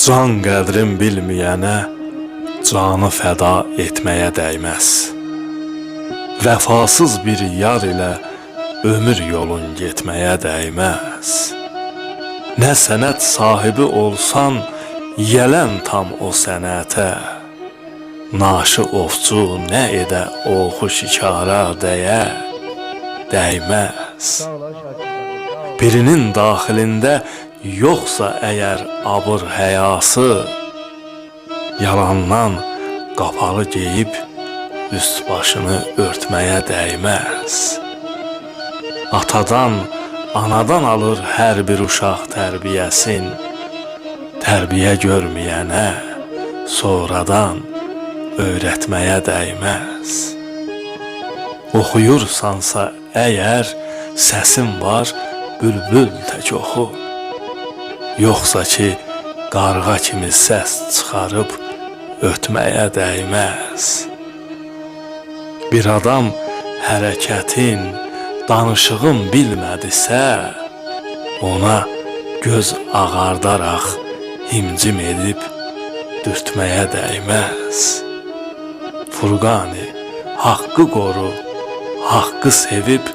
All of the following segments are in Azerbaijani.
Can qədrin bilməyənə canı fəda etməyə dəyməz. Vəfasız bir yar ilə ömür yolun getməyə dəyməz. Nə sənət sahibi olsan, yələn tam o sənətə. Naşı ovçu nə edə oxu şikara dəyməz. Birinin daxilində yoxsa əgər abır həyası, yalandan qapalı geyib üst başını örtməyə dəyməz. Atadan, anadan alır hər bir uşaq tərbiyəsin, tərbiyə görməyənə sonradan öyrətməyə dəyməz. Oxuyursansa əgər səsin var, bülbül tək oxu. Yoxsa ki, qarğa kimi səs çıxarıb ötməyə dəyməz. Bir adam hərəkətin, danışığın bilmədisə, ona göz ağardaraq himcim edib dürtməyə dəyməz. Furqani, haqqı qoru, haqqı sevib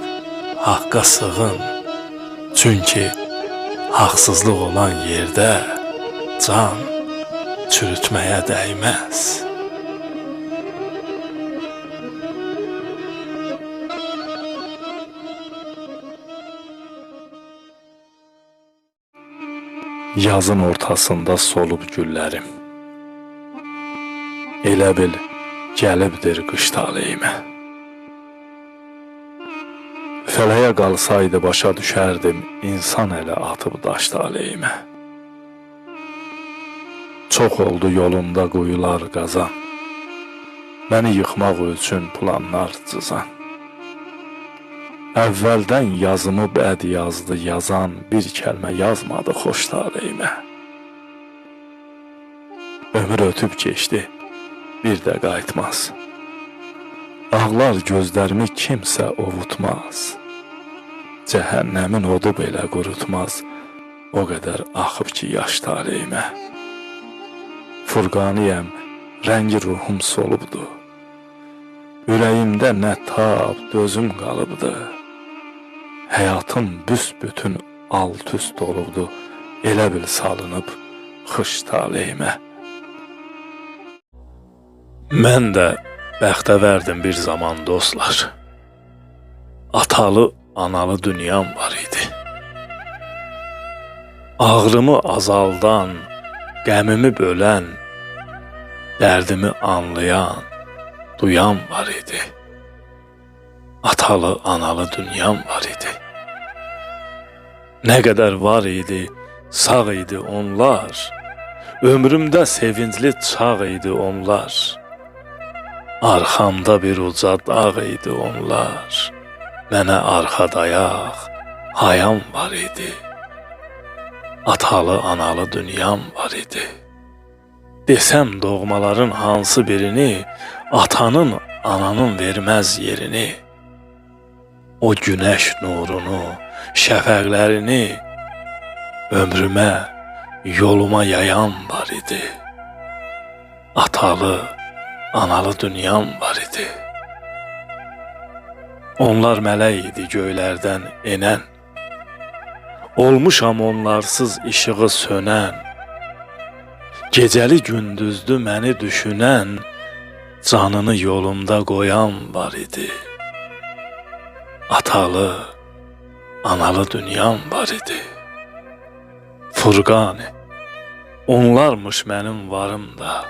haqqa sığın. Çünki haqsızlıq olan yerdə can çürütməyə dəyməz. Yazın ortasında solub güllərim, elə bil gəlibdir qış taleyimə. Fələyə qalsaydı başa düşərdim, insan ələ atıb daş taleyimə. Çox oldu yolunda quyular qazan, məni yıxmaq üçün planlar cızan. Əvvəldən yazımı bəd yazdı yazan, bir kəlmə yazmadı xoş taleyimə. Ömür ötüb keçdi, bir də qayıtmaz. Ağlar gözlərimi kimsə ovutmaz. Cəhənnəmin odu belə qurutmaz, o qədər axıb ki yaş taleyimə. Furqaniyəm, rəngi ruhum solubdu. Ürəyimdə nə tab, dözüm qalıbdı. Həyatım büsbütün alt-üst olubdu, elə bil salınıb xış taleyimə. Mən də bəxtəvərdim bir zaman dostlar. Atalı, analı dünyam var idi. Ağrımı azaldan, qəmimi bölən, dərdimi anlayan, duyan var idi. Atalı, analı dünyam var idi. Nə qədər var idi, sağ idi onlar. Ömrümdə sevincli çağ idi onlar. Arxamda bir uca dağ idi onlar. Mənə arxa dayaq, hayam var idi. Atalı, analı dünyam var idi. Desəm doğmaların hansı birini, atanın, ananın verməz yerini. O günəş nurunu, şəfəqlərini ömrümə, yoluma yayan var idi. Atalı, analı dünyam var idi. Onlar mələk idi göylərdən enən. Olmuşam onlarsız işığı sönən. Gecəli gündüzdü məni düşünən, canını yolumda qoyan var idi. Atalı, analı dünyam var idi. Furqani, onlarmış mənim varım da.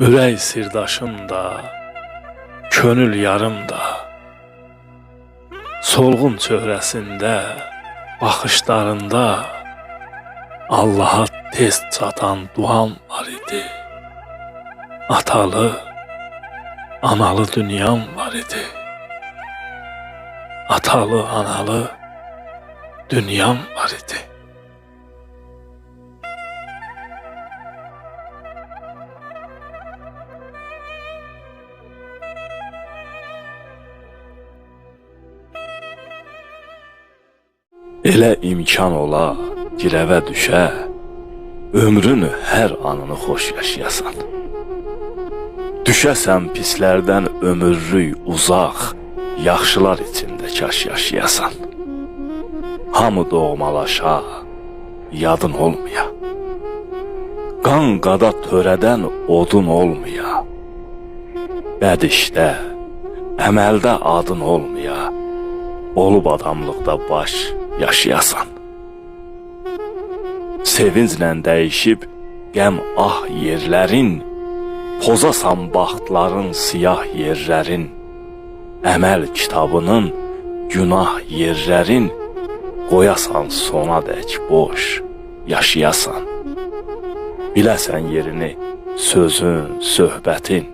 Ürək sirdaşım da, könül yarım da. Solğun çöhrəsində, baxışlarında Allaha tez çatan duam var idi. Atalı, analı dünyam var idi. Atalı, analı dünyam var idi. Elə imkan ola, girəvə düşə, ömrünü hər anını xoş yaşayasan. Düşəsən pislərdən ömürlük uzaq, yaxşılar içində kaş yaşayasan. Hamı doğmalaşa, yadın olmaya. Qan qada törədən odun olmaya. Bəd işdə, əməldə adın olmaya. Olub adamlıqda baş yaşayasan. Sevinclə dəyişib qəm ah yerlərin, pozasan baxtların siyah yerlərin, əməl kitabının günah yerlərin, qoyasan sona dək boş yaşayasan. Biləsən yerini sözün, söhbətin,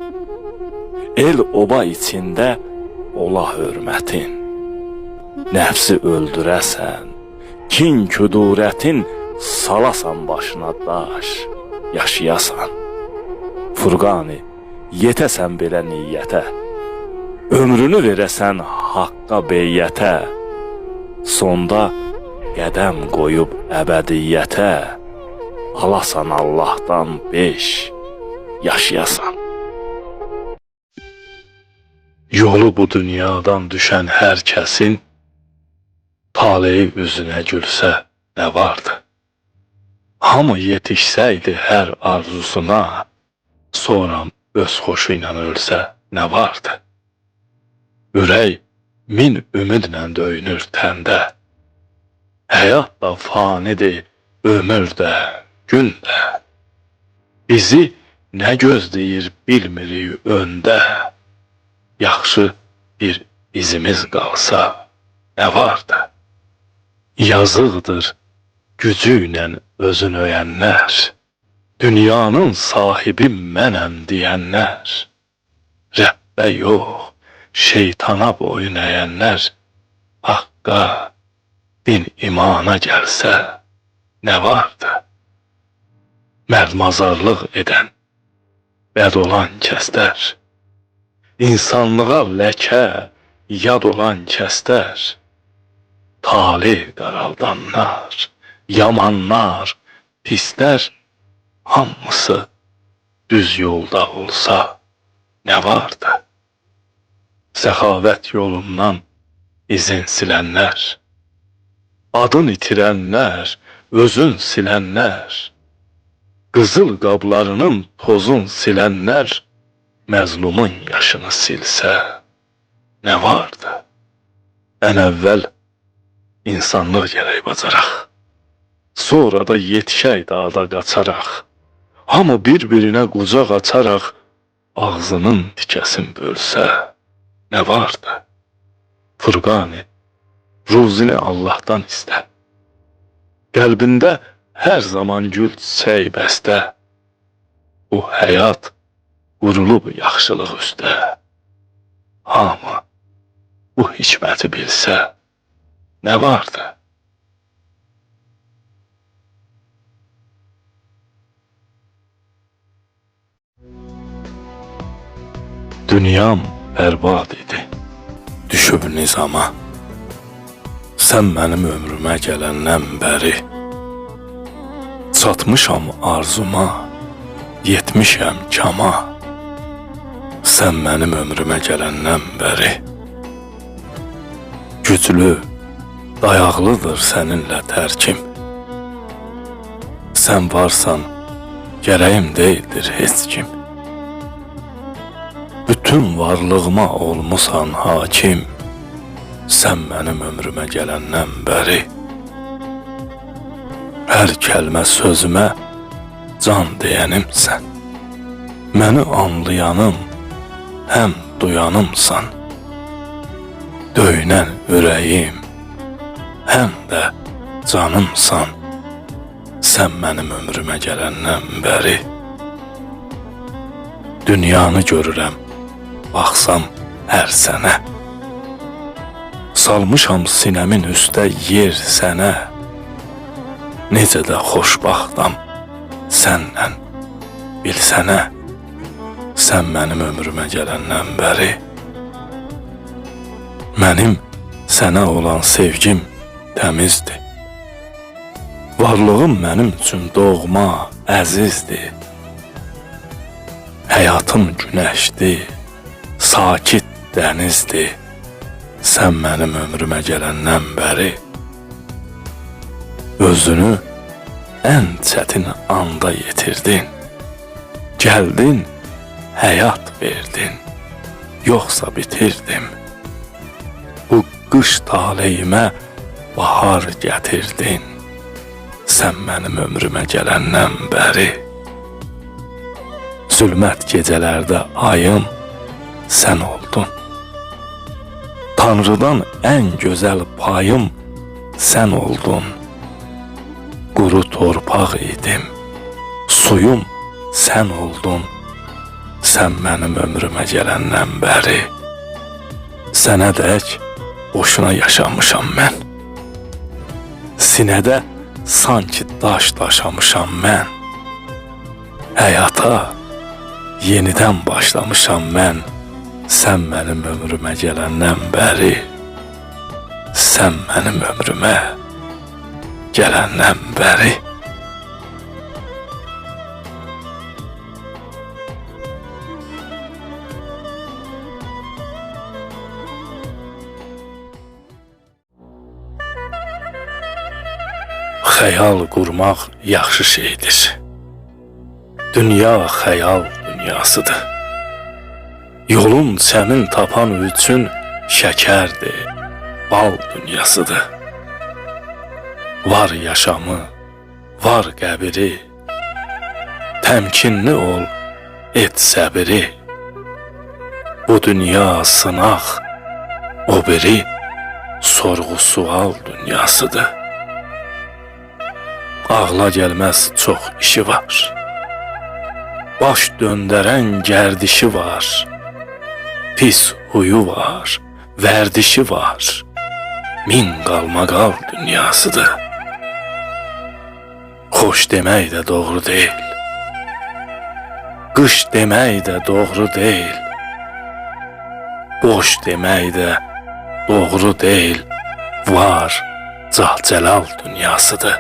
el oba içində ola hörmətin. Nəfsi öldürəsən, kin küdurətin, salasan başına daş, yaşayasan. Furqani, yetəsən belə niyyətə, ömrünü verəsən haqqa beyyətə, sonda qədəm qoyub əbədiyyətə, alasan Allahdan 5, yaşayasan. Yolu bu dünyadan düşən hər kəsin, taleyi üzünə gülsə nə vardı? Hamı yetişsəydi hər arzusuna, sonra öz xoşu ilə ölsə nə vardı? Ürək min ümidlə döyünür təndə, həyat da fanidir, ömür də, gün də. Bizi nə gözləyir bilmirik öndə, yaxşı bir izimiz qalsa nə vardı? Yazıqdır gücü ilə özün öyənlər, dünyanın sahibi mənəm deyənlər, Rəbbə yox, şeytana boyun əyənlər, haqqa, din imana gəlsə nə vardı? Mərdmazarlıq edən, bəd olan kəslər, insanlığa ləkə, yad olan kəslər, talih qaraldanlar, yamanlar, pislər, hamısı düz yolda olsa nə vardı? Səxavət yolundan izin silənlər, adın itirənlər, özün silənlər, qızıl qablarının tozun silənlər, məzlumun yaşını silsə nə vardı? Ən əvvəl insanlıq gərək bacaraq, sonra da yetişək dağda qaçaraq, hamı bir-birinə qucaq açaraq, ağzının tikəsin bölsə nə vardı? Furqani, ruzini Allahdan istə, qəlbində hər zaman gül çiçək bəstə, bu həyat qurulub yaxşılıq üstə, hamı bu hikməti bilsə nə vardı? Dünyam bərbad idi, düşüb nizama, sən mənim ömrümə gələndən bəri, çatmışam arzuma, yetmişəm kama, sən mənim ömrümə gələndən bəri. Güclü, dayaqlıdır səninlə tərkim, sən varsan, gərəyim deyildir heç kim. Bütün varlığıma olmusan hakim, sən mənim ömrümə gələndən bəri. Hər kəlmə sözümə can deyənimsən, məni anlayanım, həm duyanımsan. Döyünən ürəyim, həm də canımsan, sən mənim ömrümə gələndən bəri. Dünyanı görürəm, baxsam hər sənə, salmışam sinəmin üstə yer sənə, necə də xoşbaxtam sənlə, bilsənə, sən mənim ömrümə gələndən bəri. Mənim sənə olan sevgim təmizdir, varlığım mənim üçün doğma, əzizdir. Həyatım günəşdir, sakit dənizdir. Sən mənim ömrümə gələndən bəri özünü ən çətin anda yetirdin. Gəldin, həyat verdin, yoxsa bitirdim. Bu qış taleyimə bahar gətirdin. Sən mənim ömrümə gələndən bəri zülmət gecələrdə ayım sən oldun. Tanrıdan ən gözəl payım sən oldun. Quru torpaq idim, suyum sən oldun. Sən mənim ömrümə gələndən bəri sənə dək boşuna yaşamışam mən. Sinədə sanki daş daşamışam mən. Həyata yenidən başlamışam mən. Sən mənim ömrümə gələndən bəri, sən mənim ömrümə gələndən bəri. Xəyal qurmaq yaxşı şeydir. Dünya xəyal dünyasıdır. Yolun sənin tapan üçün şəkərdir, bal dünyasıdır. Var yaşamı, var qəbiri, təmkinli ol, et səbiri. Bu dünya sınaq, o biri sorğu-sual dünyasıdır. Ağla gəlməz çox işi var, baş döndərən gərdişi var. Pis huyu var, vərdişi var, min qalmaqal dünyasıdır. Xoş demək də doğru deyil, qış demək də doğru deyil, boş demək də doğru deyil. Var, cah-cəlal dünyasıdır.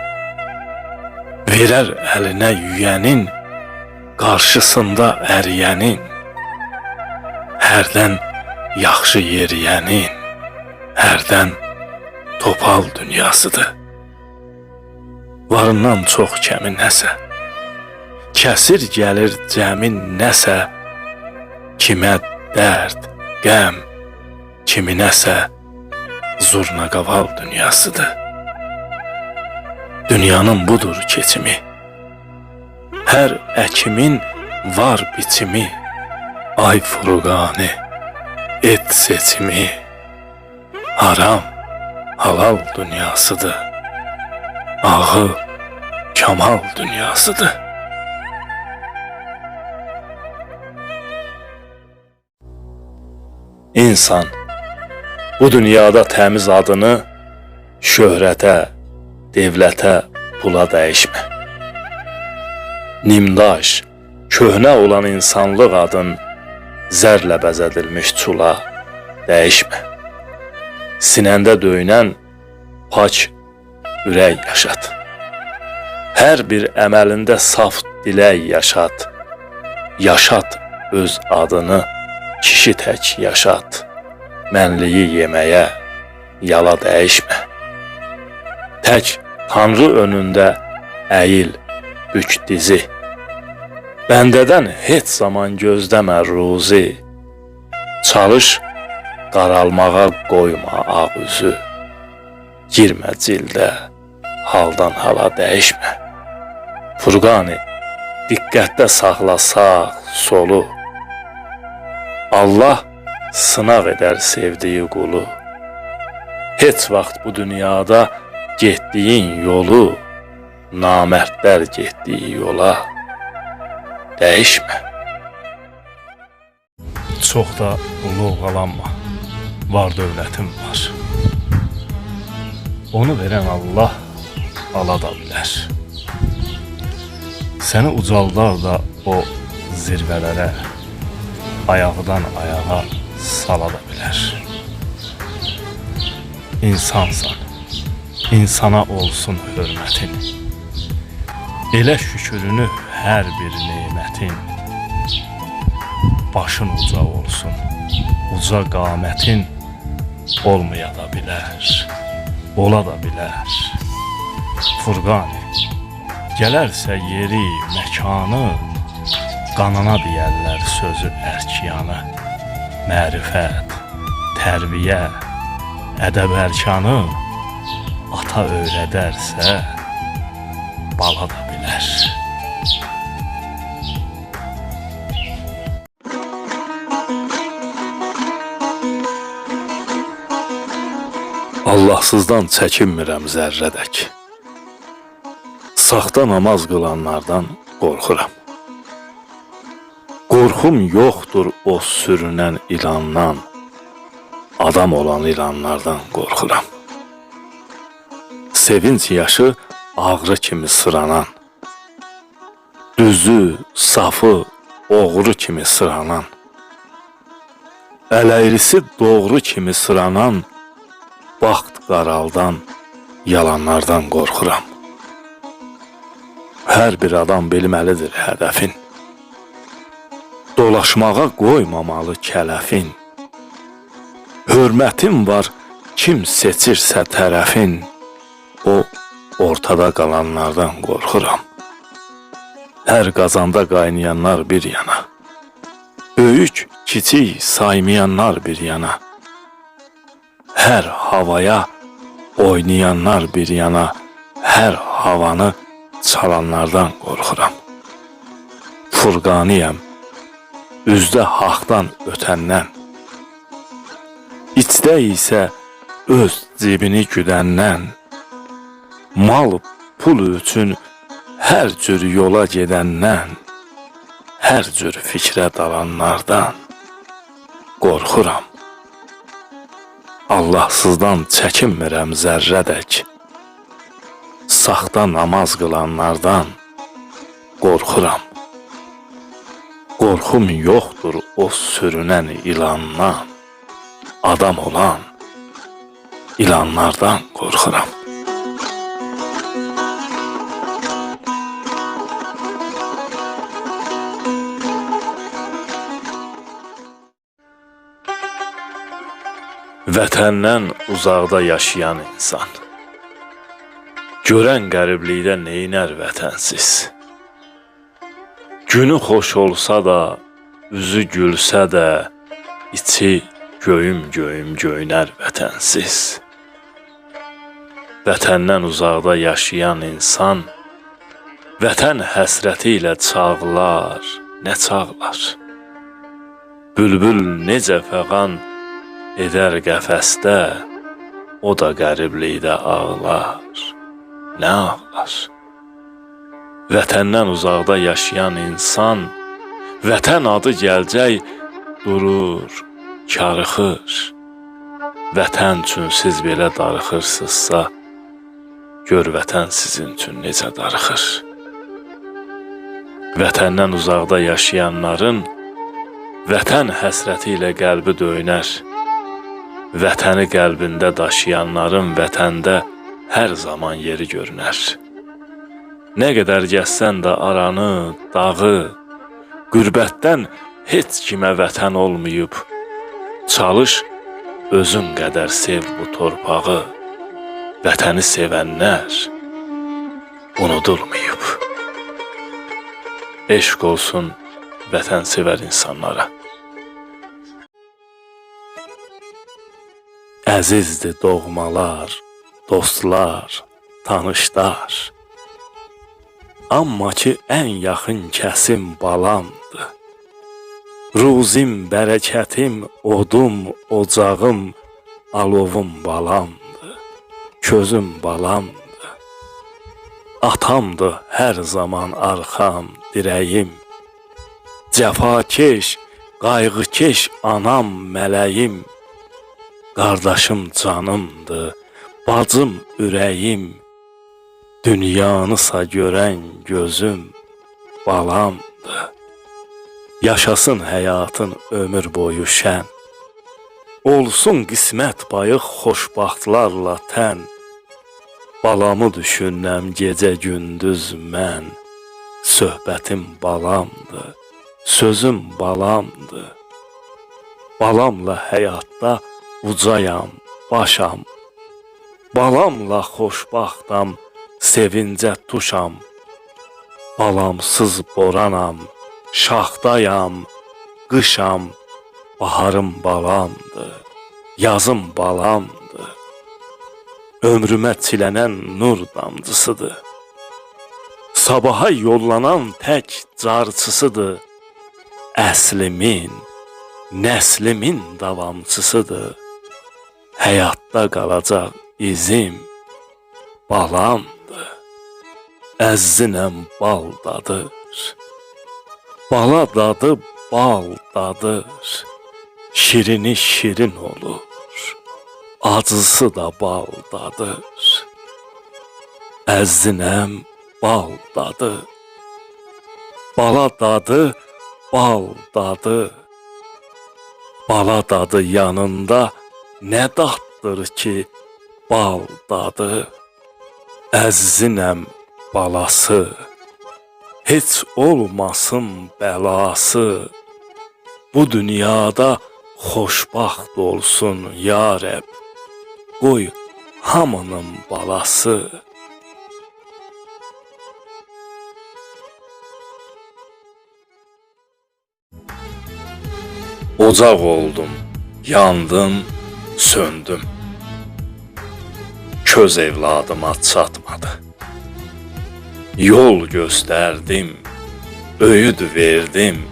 Verər əlinə yüyənin, qarşısında əriyənin. Hərdən yaxşı yeriyənin, hərdən topal dünyasıdır. Varından çox kəmi nəsə, kəsir gəlir cəmin nəsə. Kimə dərd, qəm, kimi nəsə zurna qaval dünyasıdır. Dünyanın budur keçimi, hər əkimin var biçimi. Ay Furqani, et seçimi, haram, halal dünyasıdır. Ağı, kamal dünyasıdır. İnsan bu dünyada təmiz adını şöhrətə, devlətə, pula dəyişmə. Nimdaş, köhnə olan insanlıq adın zərlə bəzədilmiş çula dəyişmə. Sinəndə döyünən pak ürək yaşat. Hər bir əməlində saf dilək yaşat. Yaşat öz adını kişi tək yaşat. Mənliyi yeməyə yala dəyişmə. Tək Tanrı önündə əyil, bük dizi. Bəndədən heç zaman gözləmə ruzi. Çalış, qaralmağa qoyma ağ üzü. Girmə cildə, haldan hala dəyişmə. Furqani, diqqətdə saxla sağ, solu. Allah sınaq edər sevdiyi qulu. Heç vaxt bu dünyada getdiyin yolu, namərdlər getdiyi yola dəyişmə. Çox da lovğalanma, var dövlətim var. Onu verən Allah ala da bilər. Səni ucaldar da o zirvələrə, ayaqdan ayağa sala da bilər. İnsansan, insana olsun hörmətin. Elə şükürünü hər bir nemətin, başın uca olsun, uca qamətin olmaya da bilər, ola da bilər. Furqani, gələrsə yeri, məkanı, qanana deyərlər sözü ərkiyanı. Mərifət, tərbiyə, ədəb ərkanı ata öyrədərsə, bala da bilər. Allahsızdan çəkinmirəm zərrədək. Saxta namaz qılanlardan qorxuram. Qorxum yoxdur o sürünən ilandan, adam olan ilanlardan qorxuram. Sevinç yaşı ağrı kimi sıranan, düzü, safı, oğru kimi sıranan, ələyrisi doğru kimi sıranan, vaxt qaraldan, yalanlardan qorxuram. Hər bir adam bilməlidir hədəfin, dolaşmağa qoymamalı kələfin. Hörmətim var kim seçirsə tərəfin, o ortada qalanlardan qorxuram. Hər qazanda qaynayanlar bir yana, böyük, kiçik saymayanlar bir yana, hər havaya oynayanlar bir yana, hər havanı çalanlardan qorxuram. Furqaniyəm, üzdə haqdan ötəndən, içdə isə öz cibini güdəndən, mal, pul üçün hər cür yola gedəndən, hər cür fikrə dalanlardan qorxuram. Allahsızdan çəkinmirəm zərrədək, saxta namaz qılanlardan qorxuram. Qorxum yoxdur o sürünən ilandan, adam olan ilanlardan qorxuram. Vətəndən uzaqda yaşayan insan, görən qəriblikdə neynər vətənsiz? Günü xoş olsa da, üzü gülsə də, içi göyüm göynər vətənsiz. Vətəndən uzaqda yaşayan insan, vətən həsrəti ilə çağlar, nə çağlar? Bülbül necə fəğan edər qəfəsdə, o da qəriblikdə ağlar, nə ağlar? Vətəndən uzaqda yaşayan insan, vətən adı gəlcək durur, karıxır. Vətən üçün siz belə darıxırsınızsa, gör vətən sizin üçün necə darıxır. Vətəndən uzaqda yaşayanların, vətən həsrəti ilə qəlbi döynər. Vətəni qəlbində daşıyanların vətəndə hər zaman yeri görünər. Nə qədər gəzsən də aranı, dağı, qürbətdən heç kimə vətən olmayıb. Çalış, özün qədər sev bu torpağı, vətəni sevənlər unudulmayıb. Eşq olsun vətən sevər insanlara. Əzizdir doğmalar, dostlar, tanışlar. Amma ki ən yaxın kəsim balamdır. Ruzim, bərəkətim, odum, ocağım, alovum balamdır. Közüm balamdır. Atamdır hər zaman arxam, dirəyim. Cəfakeş, qayğıkeş anam, mələyim. Qardaşım canımdır, bacım ürəyim. Dünyanısa görən gözüm, balamdır. Yaşasın həyatın ömür boyu şən. Olsun qismət bayıq xoşbaxtlarla tən. Balamı düşünəm gecə gündüz mən. Söhbətim balamdır, sözüm balamdır. Balamla həyatda ucayam, başam. Balamla xoşbaxtam, sevincə tuşam. Balamsız boranam, şaxdayam, qışam. Baharım balamdır, yazım balamdır. Ömrümə çilənən nur damcısıdır. Sabaha yollanan tək carçısıdır. Əslimin, nəslimin davamçısıdır. Həyatda qalacaq izim balamdır. Əzzinəm bal dadır. Bala dadı bal dadır. Şirini şirin olur. Acısı da bal dadır. Əzzinəm bal dadı. Bala dadı bal dadı. Bala dadı yanında nə daddır ki bal dadı. Əzzinəm balası. Heç olmasın bəlası. Bu dünyada xoşbaxt olsun ya Rəbb. Qoy hamının balası. Ocaq oldum, yandım, söndüm. Köz evladıma çatmadı. Yol göstərdim, öğüd verdim.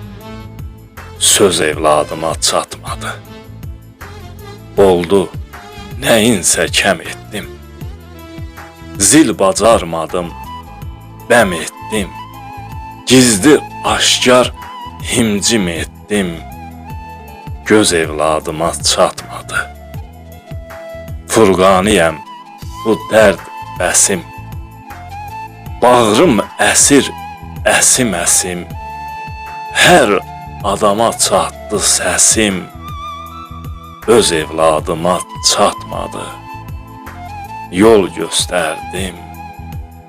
Söz evladıma çatmadı. Oldu, nəyinsə kəm etdim. Zil bacarmadım, bəm etdim. Gizli aşkar himcim etdim. Göz evladıma çatmadı. Furqaniyəm, bu dərd bəsim. Bağrım əsir, əsim əsim. Hər adama çatdı səsim. Öz evladıma çatmadı. Yol göstərdim,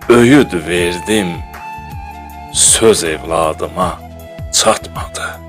öğüd verdim. Söz evladıma çatmadı.